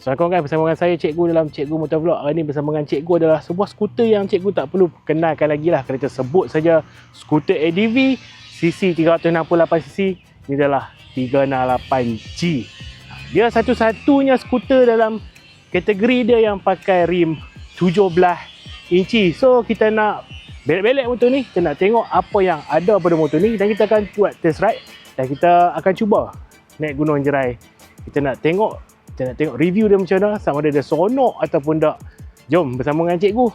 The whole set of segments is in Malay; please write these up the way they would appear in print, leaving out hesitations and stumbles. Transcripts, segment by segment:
Assalamualaikum guys, bersama dengan saya Cikgu dalam Cikgu Motovlog. Hari ini bersama dengan Cikgu adalah sebuah skuter yang Cikgu tak perlu kenalkan lagi lah. Kita sebut saja skuter ADV cc 368cc. Ini adalah 368G. Dia satu-satunya skuter dalam kategori dia yang pakai rim 17 inci. So kita nak belek-belek motor ni, kita nak tengok apa yang ada pada motor ni dan kita akan buat test ride dan kita akan cuba naik gunung jerai. Kita nak tengok review dia macam mana, sama ada dia seronok ataupun tak. Jom bersama dengan Cikgu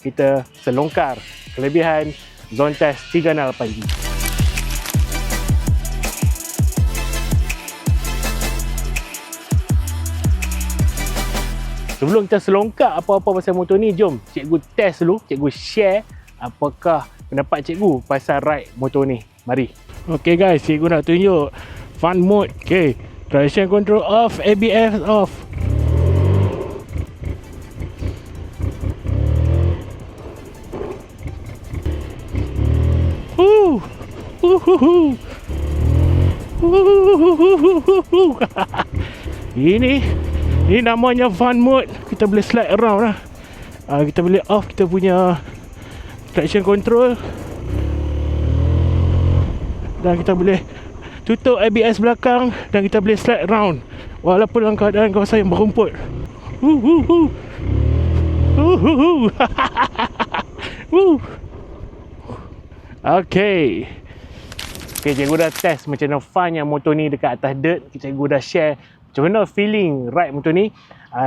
kita selongkar kelebihan zone test 368G. Sebelum kita selongkar apa-apa pasal motor ni, jom Cikgu test dulu, Cikgu share apakah pendapat Cikgu pasal ride motor ni. Mari. Okay guys, Cikgu nak tunjuk fun mode. Okay, traction control off, ABS off. Ini namanya fun mode. Kita boleh slide around lah. Kita boleh off kita punya traction control dan kita boleh tutup ABS belakang dan kita boleh slide around walaupun dalam keadaan kawasan yang berumput. Okay, Cikgu dah test macam mana fun yang motor ni dekat atas dirt. Cikgu dah share macam mana feeling ride motor ni.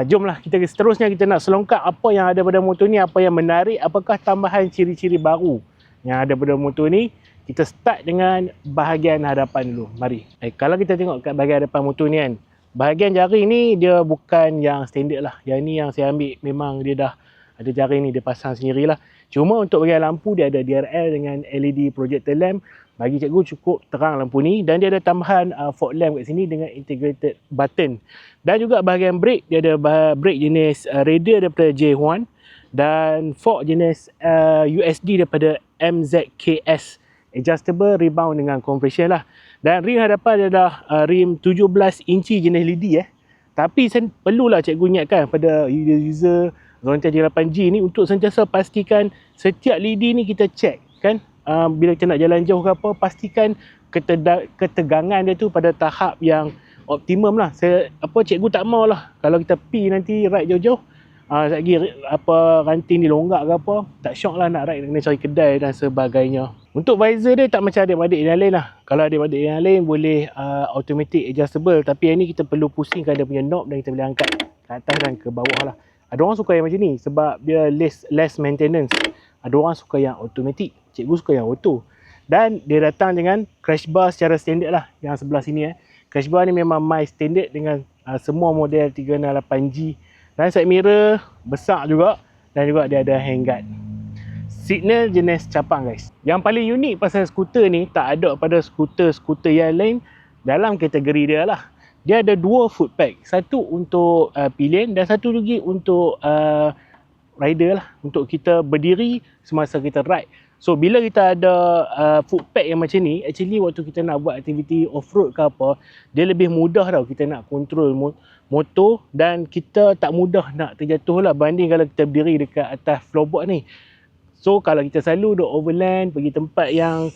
Jomlah kita seterusnya kita nak selongkar apa yang ada pada motor ni, apa yang menarik, apakah tambahan ciri-ciri baru yang ada pada motor ni. Kita start dengan bahagian hadapan dulu. Mari. Kalau kita tengok kat bahagian hadapan motor ni kan, bahagian jaring ni dia bukan yang standard lah. Yang ni yang saya ambil memang dia dah ada jaring ni, dia pasang sendirilah. Cuma untuk bahagian lampu dia ada DRL dengan LED projector lamp. Bagi Cikgu cukup terang lampu ni, dan dia ada tambahan fog lamp kat sini dengan integrated button. Dan juga bahagian brake, dia ada brake jenis radial daripada J1 dan fork jenis USD daripada MZKS, adjustable rebound dengan compression lah. Dan rim hadapan adalah rim 17 inci jenis lidi Tapi perlulah Cikgu ingatkan pada user zone 8G ni untuk sentiasa pastikan setiap lidi ni kita check kan. Bila kita nak jalan jauh ke apa, pastikan ketegangan dia tu pada tahap yang optimum lah. Cikgu tak mau lah kalau kita pi nanti ride jauh-jauh, lagi ranting ni longgak ke apa, tak syok lah nak ride, kena cari kedai dan sebagainya. Untuk visor dia tak macam adik-adik yang lain lah. Kalau adik-adik yang lain boleh automatic adjustable, tapi yang ni kita perlu pusingkan dia punya knob dan kita boleh angkat ke atas dan ke bawah lah. Ada orang suka yang macam ni sebab dia less maintenance. Ada orang suka yang automatic, Cikgu suka yang auto. Dan dia datang dengan crash bar secara standard lah, yang sebelah sini Crash bar ni memang my standard dengan semua model 368G. Dan side mirror besar juga, dan juga dia ada handguard. Signal jenis capang guys. Yang paling unik pasal skuter ni tak ada pada skuter-skuter yang lain dalam kategori dia lah. Dia ada dua foot peg, satu untuk pillion dan satu lagi untuk rider lah, untuk kita berdiri semasa kita ride. So bila kita ada foot peg yang macam ni, actually waktu kita nak buat aktiviti off-road ke apa, dia lebih mudah tau kita nak kontrol motor, dan kita tak mudah nak terjatuh lah banding kalau kita berdiri dekat atas floorboard ni. So kalau kita selalu duk overland, pergi tempat yang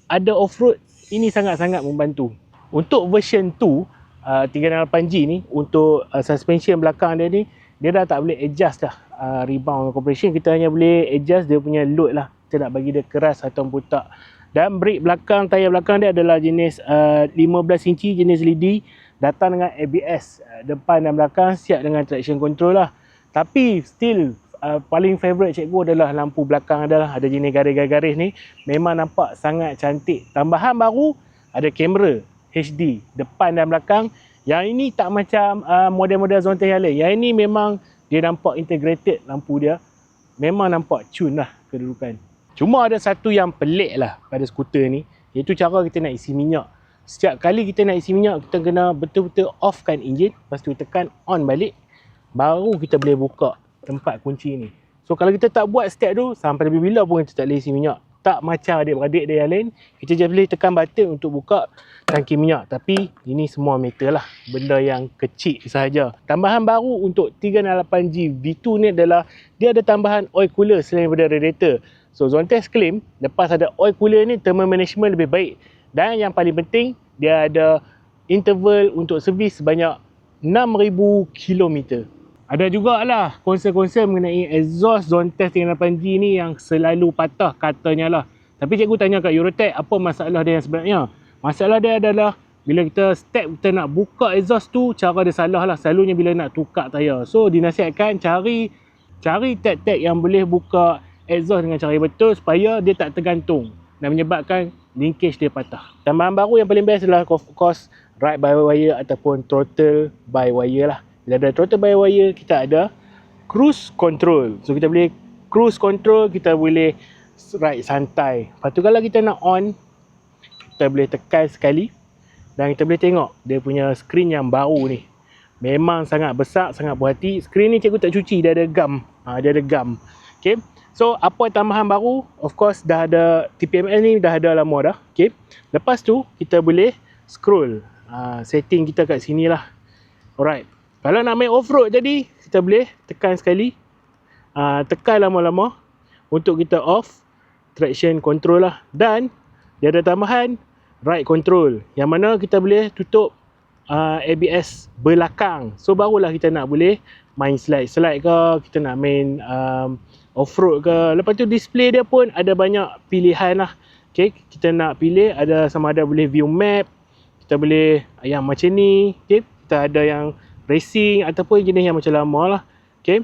ada off-road, ini sangat-sangat membantu. Untuk version 2 368G ni, untuk suspension belakang dia ni, dia dah tak boleh adjust dah rebound compression. Kita hanya boleh adjust dia punya load lah, kita nak bagi dia keras ataupun tak. Dan brake belakang, tayar belakang dia adalah jenis 15 inci jenis lidi, datang dengan ABS depan dan belakang, siap dengan traction control lah. Tapi still paling favourite Cikgu adalah lampu belakang adalah ada jenis garis-garis ni, memang nampak sangat cantik. Tambahan baru, ada kamera HD depan dan belakang. Yang ini tak macam model-model zone yang lain. Yang ini memang dia nampak integrated lampu dia. Memang nampak cun lah kedudukan. Cuma ada satu yang pelik lah pada skuter ni, iaitu cara kita nak isi minyak. Setiap kali kita nak isi minyak, kita kena betul-betul offkan enjin, lepas tu tekan on balik, baru kita boleh buka tempat kunci ni. So kalau kita tak buat step tu, sampai bila pun kita tak boleh isi minyak. tak macam adik-beradik dia yang lain. Kita je boleh tekan button untuk buka tangki minyak. Tapi ini semua metal lah, benda yang kecil sahaja. Tambahan baru untuk 368G V2 ni adalah dia ada tambahan oil cooler selain daripada radiator. So Zontes claim lepas ada oil cooler ni, thermal management lebih baik. Dan yang paling penting, dia ada interval untuk servis sebanyak 6,000 km. Ada jugalah concern-concern mengenai exhaust Zontes 368G ni yang selalu patah katanya lah. Tapi cikgu tanya kat Eurotech apa masalah dia yang sebenarnya. Masalah dia adalah bila kita kita nak buka exhaust tu, cara dia salah lah. Selalunya bila nak tukar tayar. So dinasihatkan cari tab-tab yang boleh buka exhaust dengan cara betul supaya dia tak tergantung dan menyebabkan linkage dia patah. Tambahan baru yang paling best adalah of course ride by wire ataupun throttle by wire lah. Bila ada throttle by wire, kita ada cruise control. So kita boleh cruise control, kita boleh ride santai. Lepas tu kalau kita nak on, kita boleh tekan sekali dan kita boleh tengok dia punya screen yang baru ni. Memang sangat besar, sangat berhati. Screen ni cikgu tak cuci, dia ada gam. Dia ada gam. Okay. So apa tambahan baru? Of course dah ada TPMS ni, dah ada lama dah. Okay. Lepas tu kita boleh scroll. Setting kita kat sini lah. Alright. Kalau nak main off-road tadi, kita boleh tekan sekali. Tekan lama-lama untuk kita off traction control lah. Dan dia ada tambahan ride control, yang mana kita boleh tutup ABS belakang. So barulah kita nak boleh main slide ke, kita nak main off-road ke. Lepas tu display dia pun ada banyak pilihan lah. Okay, kita nak pilih ada sama ada boleh view map, kita boleh yang macam ni. Okay, kita ada yang racing ataupun jenis yang macam lama lah. Okay,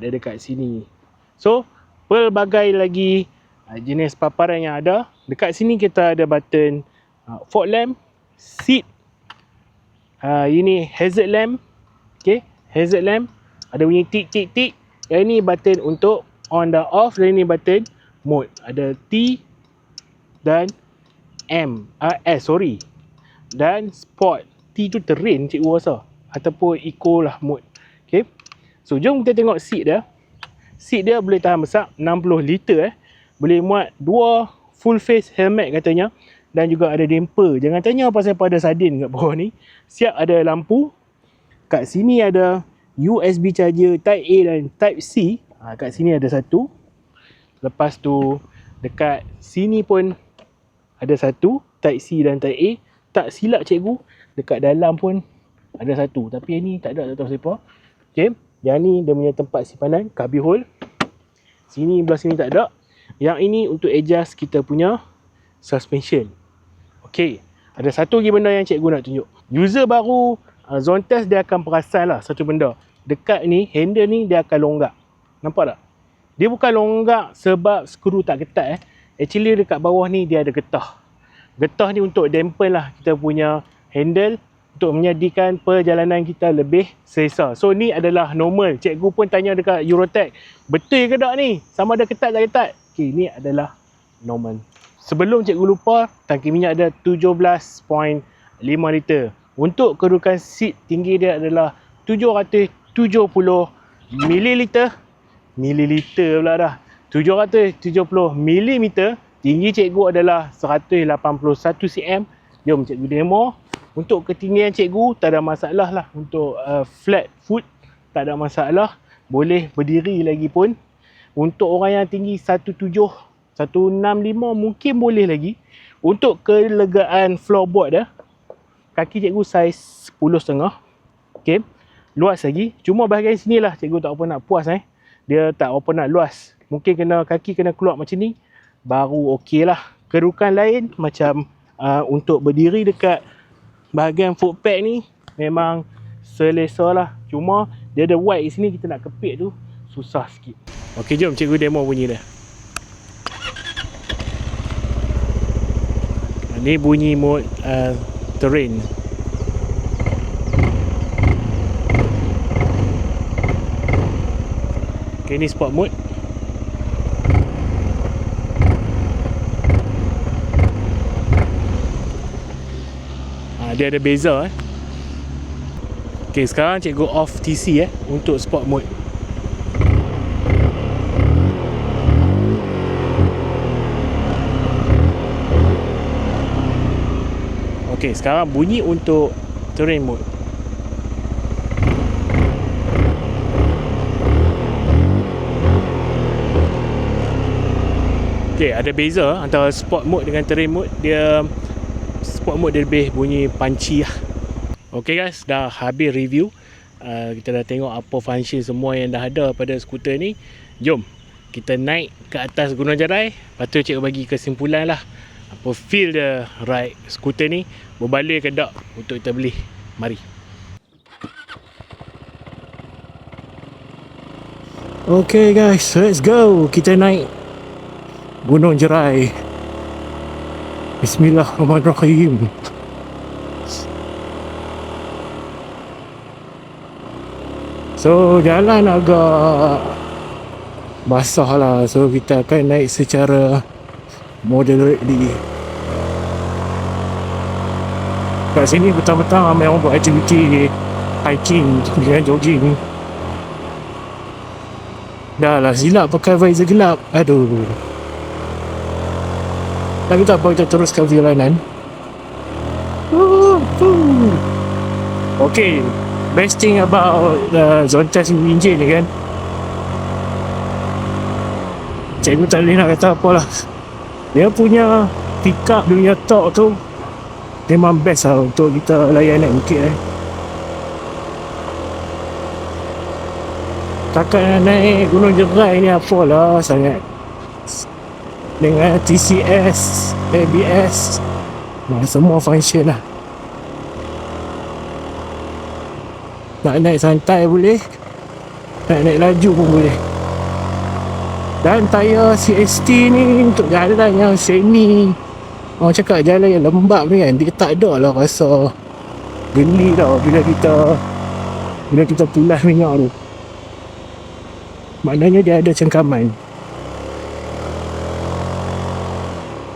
dia dekat sini. So pelbagai lagi jenis paparan yang ada. Dekat sini kita ada button fog lamp, seat, ini hazard lamp. Okay, hazard lamp ada bunyi tik tik tik. Yang ini button untuk on dan off, dan ini button mode. Ada T dan M, dan sport. T tu terrain cikgu rasa, ataupun eco lah mode. Okay, so jom kita tengok seat dia. Seat dia boleh tahan besar, 60 liter boleh muat 2 full face helmet katanya, dan juga ada damper. Jangan tanya pasal pada sardin kat bawah ni. Siap ada lampu. Kat sini ada USB charger Type A dan Type C. Kat sini ada satu. Lepas tu dekat sini pun ada satu, Type C dan Type A. Tak silap cikgu, dekat dalam pun ada satu. Tapi yang ni tak ada, tak tahu siapa. Okay, yang ni dia punya tempat simpanan, cubby hole. Sini belah sini tak ada. Yang ini untuk adjust kita punya suspension. Okay, ada satu lagi benda yang cikgu nak tunjuk. User baru Zontes dia akan perasan lah satu benda. Dekat ni, handle ni dia akan longgak. Nampak tak? Dia bukan longgak sebab skru tak ketat. Actually dekat bawah ni dia ada getah. Getah ni untuk dampen lah kita punya handle, untuk menjadikan perjalanan kita lebih selesa. So ni adalah normal. Cikgu pun tanya dekat Eurotech, betul ke tak ni? Sama ada ketat tak ketat? Okay, ni adalah normal. Sebelum cikgu lupa, tangki minyak ada 17.5 liter. Untuk kedudukan seat tinggi dia adalah 770 mililiter. Mililiter pula dah. 770 mm. Tinggi cikgu adalah 181 cm. Jom cikgu demo. Untuk ketinggian cikgu tak ada masalah lah. Untuk flat foot tak ada masalah. Boleh berdiri lagi pun. Untuk orang yang tinggi 165 mungkin boleh lagi. Untuk kelegaan floorboard dia, kaki cikgu saiz 10.5. Okay, luas lagi. Cuma bahagian sini lah cikgu tak apa nak puas. Dia tak apa nak luas. Mungkin kaki kena keluar macam ni, baru okey lah. Kedudukan lain macam untuk berdiri dekat bahagian footpad ni memang selesa lah. Cuma dia ada wide sini, kita nak kepit tu susah sikit. Okey, jom cikgu demo bunyi dia. Ni bunyi mode terrain. Okay, ni sport mode. Dia ada beza. Okay, sekarang cikgu off TC untuk sport mode. Okey, sekarang bunyi untuk terrain mode. Okey, ada beza antara sport mode dengan terrain mode. Sport mode dia lebih bunyi punchy lah. Okey guys, dah habis review. Kita dah tengok apa function semua yang dah ada pada skuter ni. Jom kita naik ke atas Gunung Jerai. Lepas tu cikgu bagi kesimpulan lah, apa feel dia ride skuter ni, berbaloi ke tak untuk kita beli. Mari. Okay guys, let's go. Kita naik Gunung Jerai. Bismillahirrahmanirrahim. So jalan agak basah lah, so kita akan naik secara moderately. Kat sini petang-petang ramai orang buat aktiviti hiking dengan jogging. Dah lah silap pakai visor gelap. Aduh. Tapi tak apa, kita teruskan perjalanan. Okay, best thing about Zontas engine ni kan, cikgu tak boleh nak kata apa lah, dia punya pick up, dia punya torque tu memang best lah untuk kita layan naik bukit Takkan naik Gunung Jerai ni apalah sangat. Dengan TCS, ABS, semua function lah. Nak naik santai boleh, nak naik laju pun boleh. Dan tayar CST ni untuk jalan yang semi, orang cakap jalan yang lembab ni kan, dia tak ada lah rasa geli tau bila kita pulas minyak tu. Maknanya dia ada cengkaman.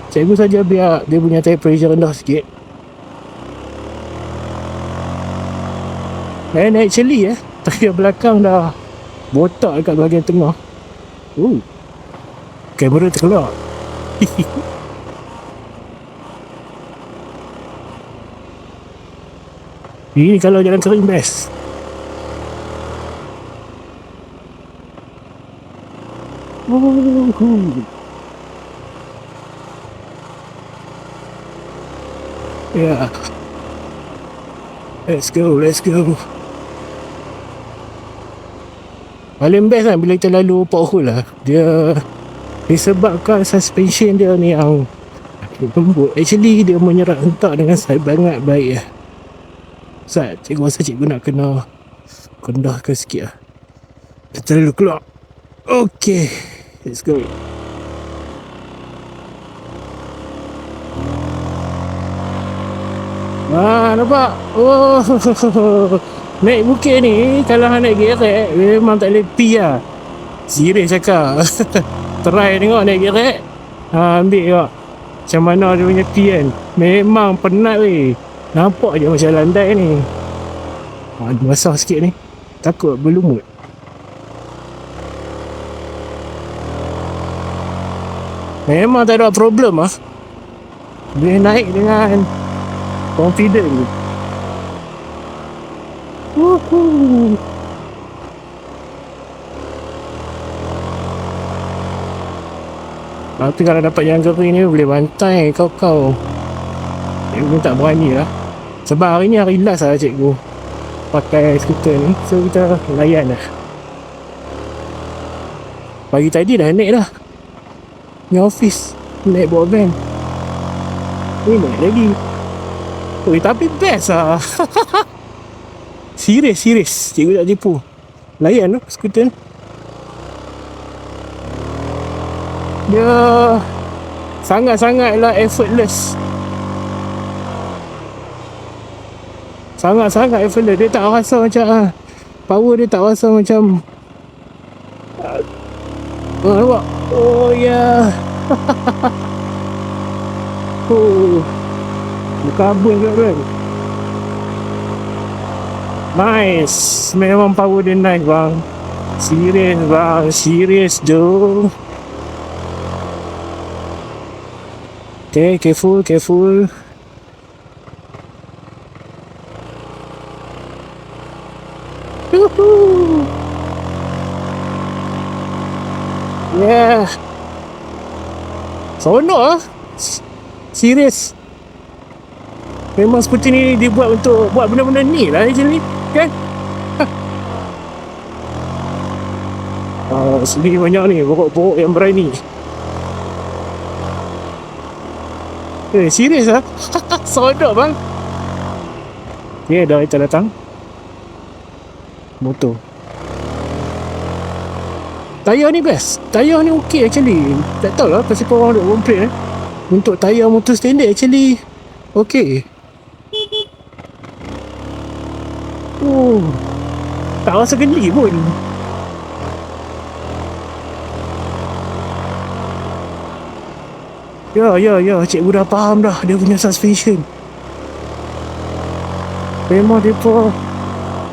Cikgu saja biar dia punya tire pressure rendah sikit. And actually tayar belakang dah botak dekat bahagian tengah. Kamera terkelak. Ini kalau jalan kering best. Yeah. Let's go. Paling best lah bila kita lalu pothole lah. Dia disebabkan suspension dia ni yang lembut. Actually dia menyerap hentak dengan sangat baik lah. Cikgu rasa cikgu nak kena kendahkan sikit lah. Kita lalu keluar. Okay, let's go. Nampak? Naik bukit ni, kalau naik gerek memang tak boleh pi lah. Serius cakap. Try tengok naik gerek. Ambil tengok macam mana dia punya pi kan. Memang penat weh. Nampak je macam landai ni. Basah sikit ni, takut berlumut. Memang tak ada problem lah. Boleh naik dengan confident. Tapi kalau dapat yang kering ni boleh bantai kau. Cikgu tak berani lah. Sebab hari ni hari last lah cikgu pakai skuter ni, so kita layan lah. Pagi tadi dah naik dah ni office, naik bawa van. Ni naik lagi. Tapi best lah. Serius cikgu tak tipu. Layan tu skuter ni. Dia sangat-sangatlah effortless. Sangat-sangat effortless. Dia tak rasa macam power dia tak rasa macam nampak? Oh ya. Karbon ke kan. Nice. Memang power dia nice bang. Serius bang. Serius doh. Okay, careful. Woohoo. Yeah. Seronok lah. Serius. Memang seperti ni dia buat untuk buat benda-benda ni lah actually. Kan? Sini banyak ni pokok-pokok yang berani. Serius lah. Seronok bang. Okay, dah kita datang. Motor. Tayar ni best. Tayar ni okey actually. Tak tahu lah pasal korang duk complain untuk tayar motor standard actually okey. Tak rasa geli pun. Ya, cikgu dah faham dah dia punya suspension. Memang depa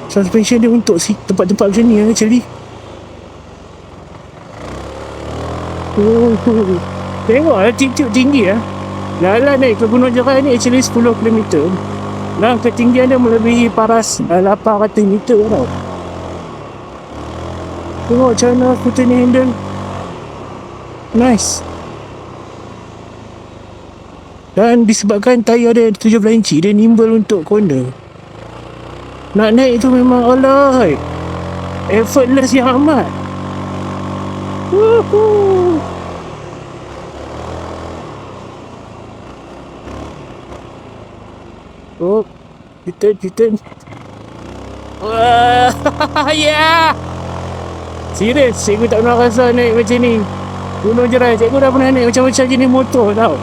suspension dia untuk tempat-tempat macam ni actually. Tengok lah tiup tinggi lah. Jalan naik ke Gunung Jerai ni actually 10 km. Dan ketinggian dia melebihi paras 800 meter tau. Tengok macam mana skuter ni handle. Nice. Dan disebabkan tayar dia 17 inci, dia nimble untuk corner. Nak naik tu memang alright. Effortless yang amat. Woohoo. Oh, return. Wah, yeah. Serius, cikgu tak pernah rasa naik macam ni. Gunung Jerai, cikgu dah pernah naik macam-macam jenis motor tau.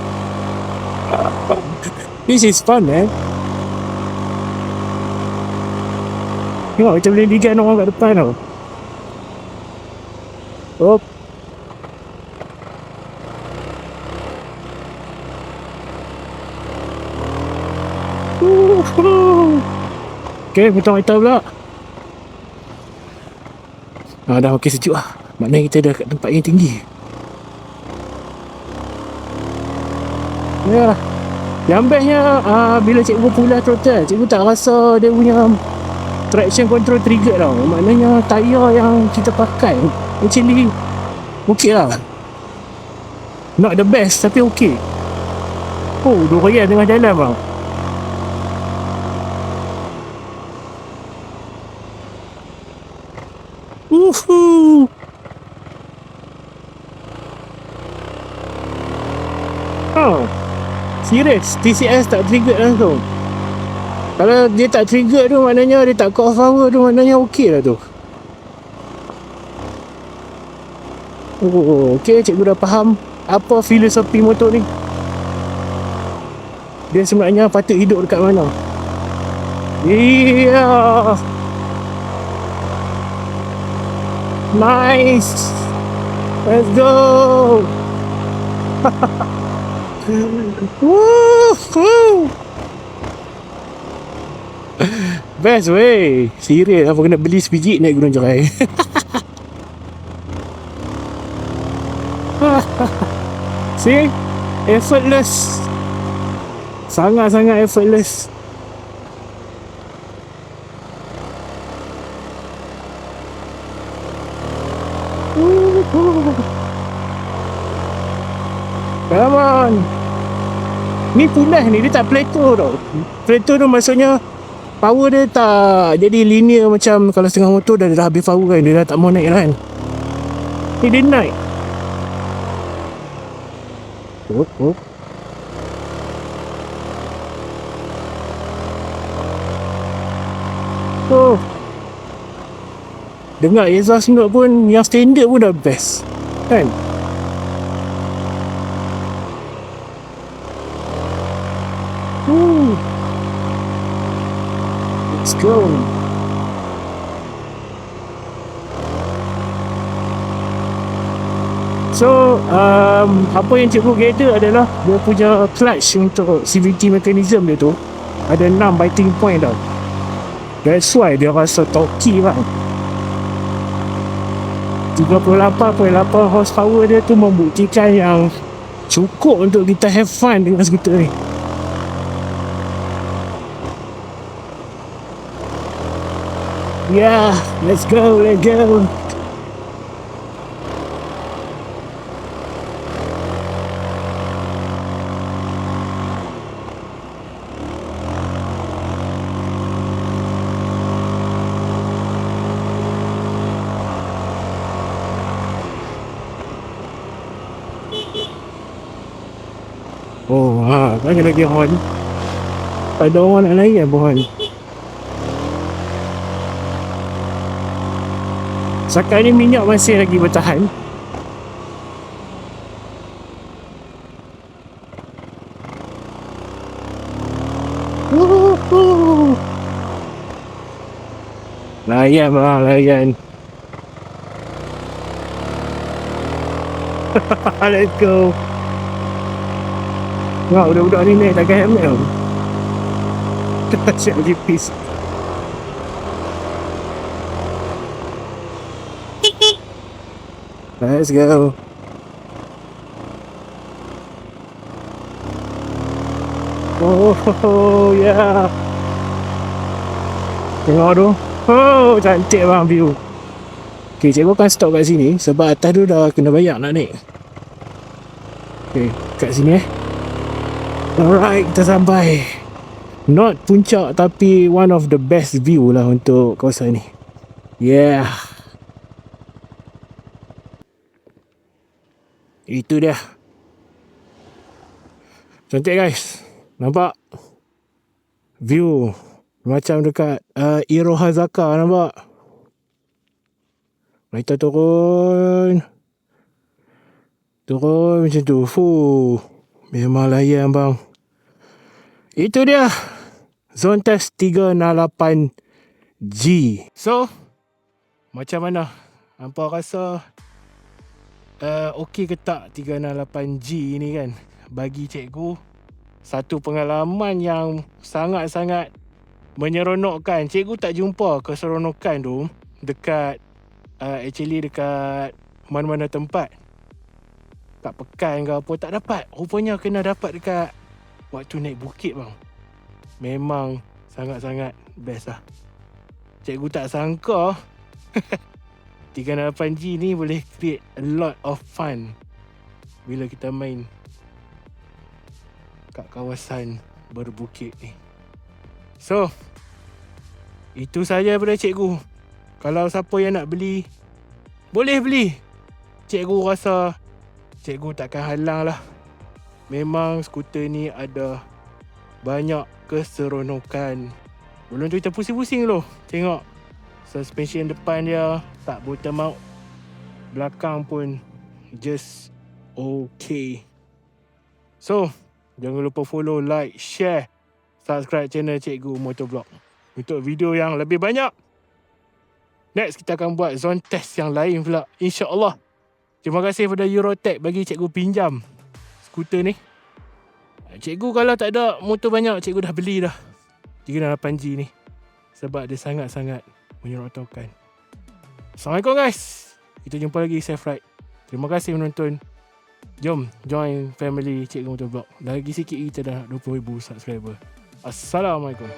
This is fun, man. Tengok macam boleh ligan orang kat depan tau. Oh. Okay, butang hitam pula. Dah okey sejuk lah. Maknanya kita dah kat tempat yang tinggi. Ya. Yang bestnya bila cikgu pulas throttle, cikgu tak rasa dia punya traction control trigger tau. Maknanya tayar yang kita pakai actually okey lah. Not the best tapi okey. Oh, 2 raya tengah jalan bang. Woohoo. Serius, TCS tak trigger langsung. Kalau dia tak trigger tu maknanya dia tak cut off power tu maknanya okey lah tu. Oh, okey, cikgu dah faham apa filosofi motor ni. Dia sebenarnya patut hidup dekat mana. Yeah. Nice. Let's go. Woohoo. Best way. Serius apa kena beli sebiji naik Gunung Jerai. See? Effortless. Sangat-sangat effortless. Come on. Ni pulas ni, dia tak plateau tau. Plateau tu maksudnya power dia tak jadi linear macam kalau setengah motor dah habis power kan. Dia dah tak mau naik kan. Ni dia naik. Oh. Oh. Dengar exhaust note pun yang standard pun dah best. Kan? Let's go. So, apa yang cikgu gather adalah dia punya clutch untuk CVT mechanism dia tu ada 6 biting point tau. That's why dia rasa torquey bang. 38.8 horsepower dia tu membuktikan yang cukup untuk kita have fun dengan skuter ni. Yeah, let's go, let's go. Oh, kan kena lagi horn. Tak ada orang nak layan pohon. Sekarang ni minyak masih lagi bertahan. Layan bang, layan. Let's go. Wah, budak-budak ni naik tak kaya helmet. Siap lagi peace. Let's go. Oh, yeah. Tengok tu. Oh, cantik bang view. Okay, cikgu akan stop kat sini sebab atas tu dah kena bayar nak naik. Okay, kat sini Alright, kita sampai. Not puncak tapi one of the best view lah untuk kawasan ni. Yeah. Itu dia. Cantik guys. Nampak? View macam dekat Irohazaka, nampak? Kita turun. Turun macam tu. Memang layan bang. Itu dia. Zone test 368G. So, macam mana? Hampa rasa okey ke tak 368G ni kan? Bagi cikgu, satu pengalaman yang sangat-sangat menyeronokkan. Cikgu tak jumpa keseronokan tu dekat dekat mana-mana tempat. Kat Pekan ke apa, tak dapat. Rupanya kena dapat dekat waktu naik bukit bang. Memang sangat-sangat best lah. Cikgu tak sangka 368G ni boleh create a lot of fun bila kita main kat kawasan berbukit ni. So, itu saja daripada cikgu. Kalau siapa yang nak beli, boleh beli. Cikgu rasa cikgu takkan halang lah. Memang skuter ni ada banyak keseronokan. Belum tu kita pusing-pusing dulu. Tengok suspension depan dia tak bottom out. Belakang pun just okay. So, jangan lupa follow, like, share, subscribe channel Cikgu Motovlog untuk video yang lebih banyak. Next kita akan buat zone test yang lain pula, insya-Allah. Terima kasih kepada Eurotech bagi cikgu pinjam skuter ni. Cikgu kalau tak ada motor banyak, cikgu dah beli dah 368G ni sebab dia sangat-sangat menyeronokkan. Assalamualaikum guys. Kita jumpa lagi Safe Ride. Terima kasih menonton. Jom join family Cikgu Motovlog. Lagi sikit kita dah 20,000 subscriber. Assalamualaikum.